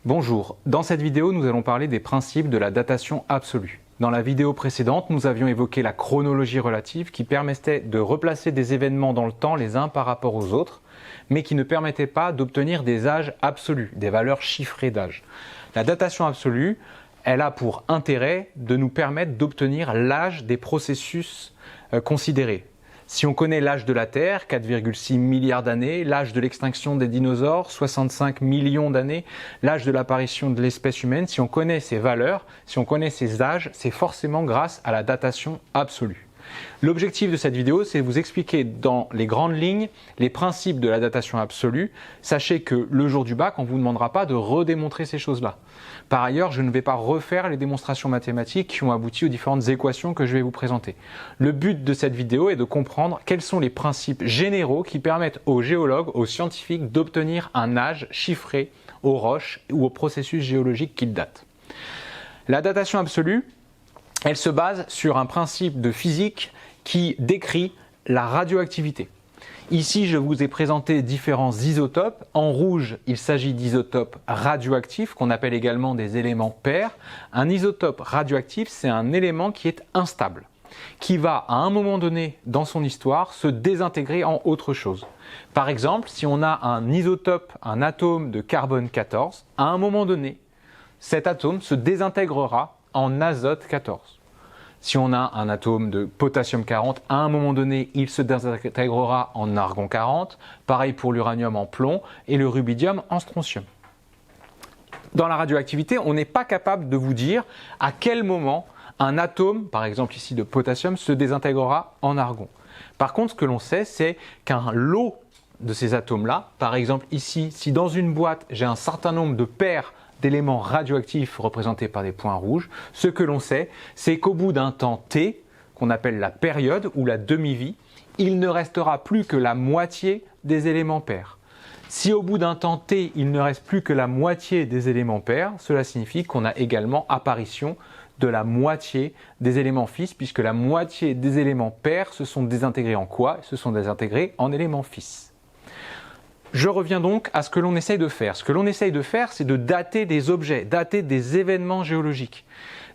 Bonjour, dans cette vidéo nous allons parler des principes de la datation absolue. Dans la vidéo précédente, nous avions évoqué la chronologie relative qui permettait de replacer des événements dans le temps les uns par rapport aux autres, mais qui ne permettait pas d'obtenir des âges absolus, des valeurs chiffrées d'âge. La datation absolue, elle a pour intérêt de nous permettre d'obtenir l'âge des processus considérés. Si on connaît l'âge de la Terre, 4,6 milliards d'années, l'âge de l'extinction des dinosaures, 65 millions d'années, l'âge de l'apparition de l'espèce humaine, si on connaît ces valeurs, si on connaît ces âges, c'est forcément grâce à la datation absolue. L'objectif de cette vidéo, c'est de vous expliquer dans les grandes lignes les principes de la datation absolue. Sachez que le jour du bac, on ne vous demandera pas de redémontrer ces choses-là. Par ailleurs, je ne vais pas refaire les démonstrations mathématiques qui ont abouti aux différentes équations que je vais vous présenter. Le but de cette vidéo est de comprendre quels sont les principes généraux qui permettent aux géologues, aux scientifiques d'obtenir un âge chiffré aux roches ou aux processus géologiques qu'ils datent. La datation absolue, elle se base sur un principe de physique qui décrit la radioactivité. Ici, je vous ai présenté différents isotopes. En rouge, il s'agit d'isotopes radioactifs, qu'on appelle également des éléments pairs. Un isotope radioactif, c'est un élément qui est instable, qui va, à un moment donné dans son histoire, se désintégrer en autre chose. Par exemple, si on a un isotope, un atome de carbone 14, à un moment donné, cet atome se désintégrera en azote 14. Si on a un atome de potassium 40, à un moment donné, il se désintégrera en argon 40. Pareil pour l'uranium en plomb et le rubidium en strontium. Dans la radioactivité, on n'est pas capable de vous dire à quel moment un atome, par exemple ici de potassium, se désintégrera en argon. Par contre, ce que l'on sait, c'est qu'un lot de ces atomes-là, par exemple ici, si dans une boîte, j'ai un certain nombre de paires d'éléments radioactifs représentés par des points rouges, ce que l'on sait, c'est qu'au bout d'un temps T, qu'on appelle la période ou la demi-vie, il ne restera plus que la moitié des éléments pairs. Si au bout d'un temps T, il ne reste plus que la moitié des éléments pairs, cela signifie qu'on a également apparition de la moitié des éléments fils, puisque la moitié des éléments pairs se sont désintégrés en quoi? Se sont désintégrés en éléments fils. Je reviens donc à ce que l'on essaye de faire. Ce que l'on essaye de faire, c'est de dater des objets, dater des événements géologiques.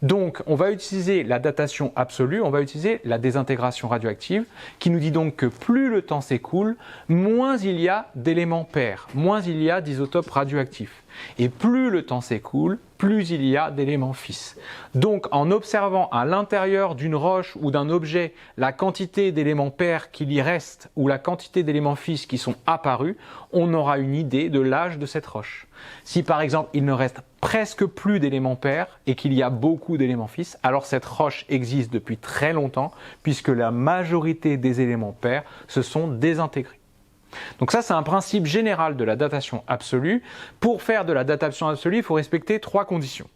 Donc, on va utiliser la datation absolue, on va utiliser la désintégration radioactive, qui nous dit donc que plus le temps s'écoule, moins il y a d'éléments pairs, moins il y a d'isotopes radioactifs. Et plus le temps s'écoule, plus il y a d'éléments fils. Donc, en observant à l'intérieur d'une roche ou d'un objet la quantité d'éléments pairs qu'il y reste ou la quantité d'éléments fils qui sont apparus, on aura une idée de l'âge de cette roche. Si par exemple il ne reste presque plus d'éléments pairs et qu'il y a beaucoup d'éléments fils, alors cette roche existe depuis très longtemps puisque la majorité des éléments pairs se sont désintégrés. Donc ça, c'est un principe général de la datation absolue. Pour faire de la datation absolue, il faut respecter trois conditions.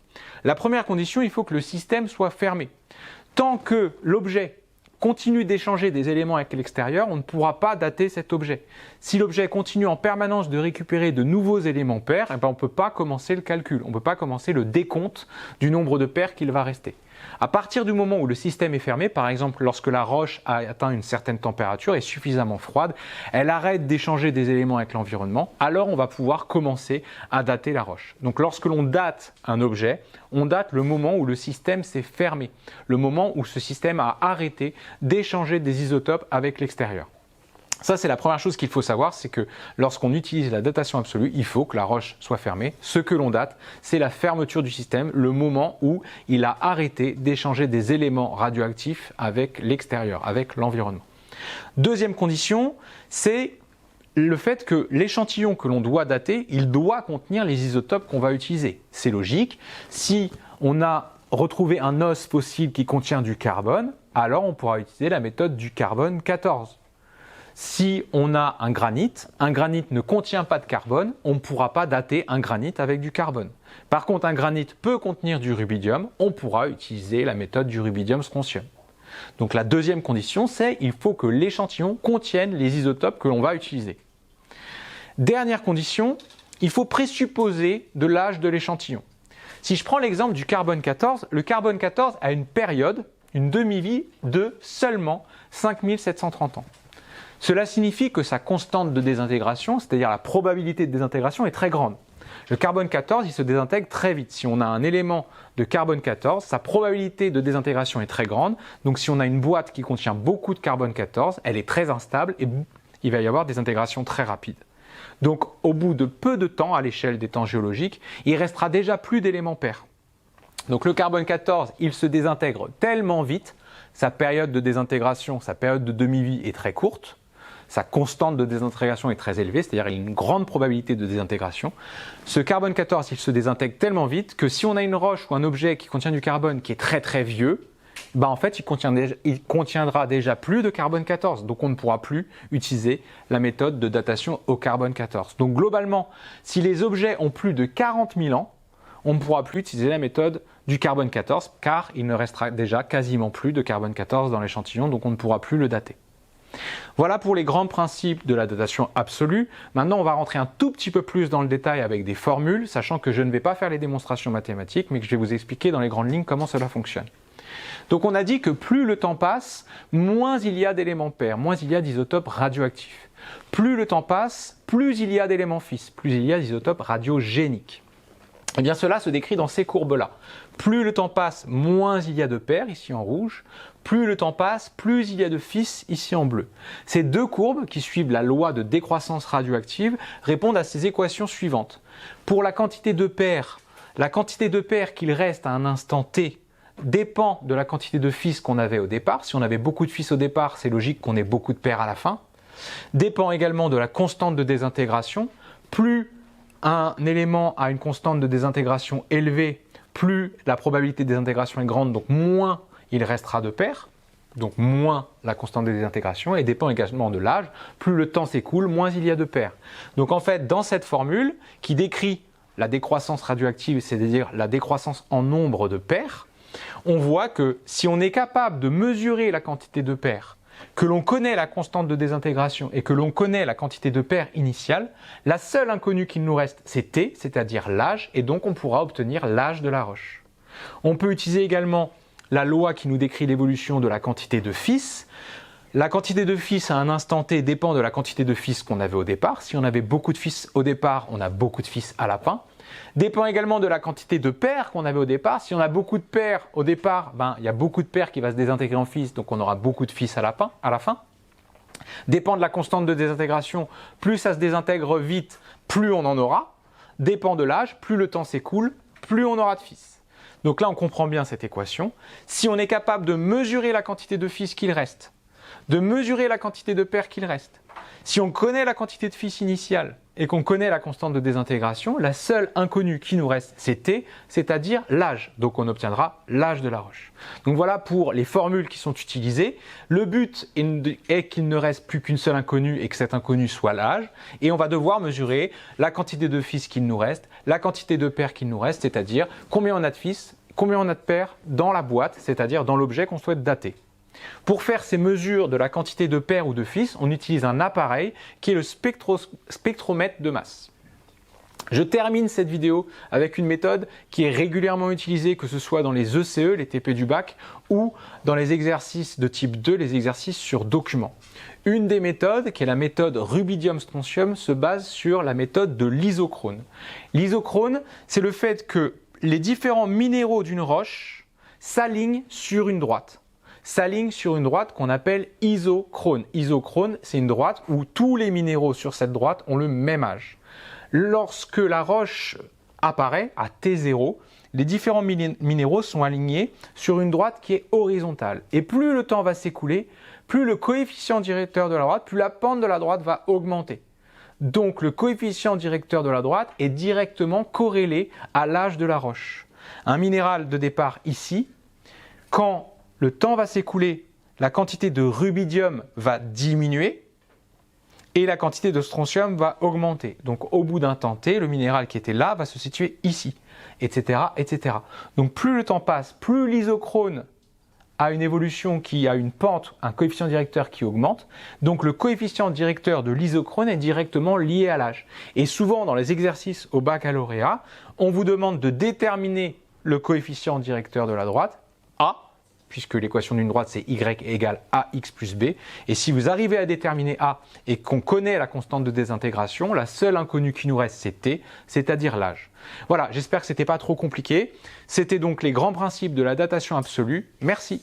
La première condition, il faut que le système soit fermé. Tant que l'objet continue d'échanger des éléments avec l'extérieur, on ne pourra pas dater cet objet. Si l'objet continue en permanence de récupérer de nouveaux éléments pairs, on ne peut pas commencer le calcul, on ne peut pas commencer le décompte du nombre de pairs qu'il va rester. À partir du moment où le système est fermé, par exemple lorsque la roche a atteint une certaine température et suffisamment froide, elle arrête d'échanger des éléments avec l'environnement, alors on va pouvoir commencer à dater la roche. Donc lorsque l'on date un objet, on date le moment où le système s'est fermé, le moment où ce système a arrêté d'échanger des isotopes avec l'extérieur. Ça, c'est la première chose qu'il faut savoir, c'est que lorsqu'on utilise la datation absolue, il faut que la roche soit fermée. Ce que l'on date, c'est la fermeture du système, le moment où il a arrêté d'échanger des éléments radioactifs avec l'extérieur, avec l'environnement. Deuxième condition, c'est le fait que l'échantillon que l'on doit dater, il doit contenir les isotopes qu'on va utiliser. C'est logique. Si on a retrouvé un os fossile qui contient du carbone, alors on pourra utiliser la méthode du carbone 14. Si on a un granit ne contient pas de carbone, on ne pourra pas dater un granit avec du carbone. Par contre, un granit peut contenir du rubidium, on pourra utiliser la méthode du rubidium-strontium. Donc la deuxième condition, c'est qu'il faut que l'échantillon contienne les isotopes que l'on va utiliser. Dernière condition, il faut présupposer de l'âge de l'échantillon. Si je prends l'exemple du carbone 14, le carbone 14 a une période, une demi-vie de seulement 5730 ans. Cela signifie que sa constante de désintégration, c'est-à-dire la probabilité de désintégration, est très grande. Le carbone 14, il se désintègre très vite. Si on a un élément de carbone 14, sa probabilité de désintégration est très grande. Donc si on a une boîte qui contient beaucoup de carbone 14, elle est très instable et il va y avoir des intégrations très rapides. Donc au bout de peu de temps, à l'échelle des temps géologiques, il restera déjà plus d'éléments pairs. Donc le carbone 14, il se désintègre tellement vite, sa période de désintégration, sa période de demi-vie est très courte, sa constante de désintégration est très élevée, c'est-à-dire il y a une grande probabilité de désintégration. Ce carbone 14, il se désintègre tellement vite que si on a une roche ou un objet qui contient du carbone qui est très très vieux, en fait il contiendra déjà plus de carbone 14, donc on ne pourra plus utiliser la méthode de datation au carbone 14. Donc globalement, si les objets ont plus de 40 000 ans, on ne pourra plus utiliser la méthode du carbone 14 car il ne restera déjà quasiment plus de carbone 14 dans l'échantillon, donc on ne pourra plus le dater. Voilà pour les grands principes de la datation absolue. Maintenant, on va rentrer un tout petit peu plus dans le détail avec des formules, sachant que je ne vais pas faire les démonstrations mathématiques, mais que je vais vous expliquer dans les grandes lignes comment cela fonctionne. Donc on a dit que plus le temps passe, moins il y a d'éléments pairs, moins il y a d'isotopes radioactifs. Plus le temps passe, plus il y a d'éléments fils, plus il y a d'isotopes radiogéniques. Eh bien cela se décrit dans ces courbes-là. Plus le temps passe, moins il y a de pairs, ici en rouge. Plus le temps passe, plus il y a de fils, ici en bleu. Ces deux courbes, qui suivent la loi de décroissance radioactive, répondent à ces équations suivantes. Pour la quantité de pairs qu'il reste à un instant t dépend de la quantité de fils qu'on avait au départ. Si on avait beaucoup de fils au départ, c'est logique qu'on ait beaucoup de pairs à la fin. Dépend également de la constante de désintégration. Plus un élément a une constante de désintégration élevée, plus la probabilité de désintégration est grande, donc moins il restera de pairs, donc moins la constante de désintégration, et dépend également de l'âge. Plus le temps s'écoule, moins il y a de pairs. Donc en fait, dans cette formule qui décrit la décroissance radioactive, c'est-à-dire la décroissance en nombre de pairs, on voit que si on est capable de mesurer la quantité de pairs, que l'on connaît la constante de désintégration et que l'on connaît la quantité de pairs initiale, la seule inconnue qu'il nous reste, c'est T, c'est-à-dire l'âge, et donc on pourra obtenir l'âge de la roche. On peut utiliser également la loi qui nous décrit l'évolution de la quantité de fils. La quantité de fils à un instant T dépend de la quantité de fils qu'on avait au départ. Si on avait beaucoup de fils au départ, on a beaucoup de fils à la fin. Dépend également de la quantité de pairs qu'on avait au départ. Si on a beaucoup de pairs au départ, il y a beaucoup de pairs qui va se désintégrer en fils, donc on aura beaucoup de fils à la fin. Dépend de la constante de désintégration, plus ça se désintègre vite, plus on en aura. Dépend de l'âge, plus le temps s'écoule, plus on aura de fils. Donc là, on comprend bien cette équation. Si on est capable de mesurer la quantité de fils qu'il reste, de mesurer la quantité de pairs qu'il reste, si on connaît la quantité de fils initiale et qu'on connaît la constante de désintégration, la seule inconnue qui nous reste, c'est T, c'est-à-dire l'âge. Donc on obtiendra l'âge de la roche. Donc voilà pour les formules qui sont utilisées. Le but est qu'il ne reste plus qu'une seule inconnue et que cette inconnue soit l'âge. Et on va devoir mesurer la quantité de fils qu'il nous reste, la quantité de pairs qu'il nous reste, c'est-à-dire combien on a de fils, combien on a de pairs dans la boîte, c'est-à-dire dans l'objet qu'on souhaite dater. Pour faire ces mesures de la quantité de pairs ou de fils, on utilise un appareil qui est le spectromètre de masse. Je termine cette vidéo avec une méthode qui est régulièrement utilisée, que ce soit dans les ECE, les TP du bac, ou dans les exercices de type 2, les exercices sur document. Une des méthodes, qui est la méthode rubidium-strontium, se base sur la méthode de l'isochrone. L'isochrone, c'est le fait que les différents minéraux d'une roche s'alignent sur une droite. S'aligne sur une droite qu'on appelle isochrone. Isochrone, c'est une droite où tous les minéraux sur cette droite ont le même âge. Lorsque la roche apparaît à T0, les différents minéraux sont alignés sur une droite qui est horizontale. Et plus le temps va s'écouler, plus le coefficient directeur de la droite, plus la pente de la droite va augmenter. Donc le coefficient directeur de la droite est directement corrélé à l'âge de la roche. Un minéral de départ ici, quand le temps va s'écouler, la quantité de rubidium va diminuer et la quantité de strontium va augmenter. Donc au bout d'un temps T, le minéral qui était là va se situer ici, etc., etc. Donc plus le temps passe, plus l'isochrone a une évolution qui a une pente, un coefficient directeur qui augmente. Donc le coefficient directeur de l'isochrone est directement lié à l'âge. Et souvent dans les exercices au baccalauréat, on vous demande de déterminer le coefficient directeur de la droite, A, puisque l'équation d'une droite c'est y égale ax plus b. Et si vous arrivez à déterminer a et qu'on connaît la constante de désintégration, la seule inconnue qui nous reste c'est t, c'est-à-dire l'âge. Voilà, j'espère que c'était pas trop compliqué. C'était donc les grands principes de la datation absolue. Merci.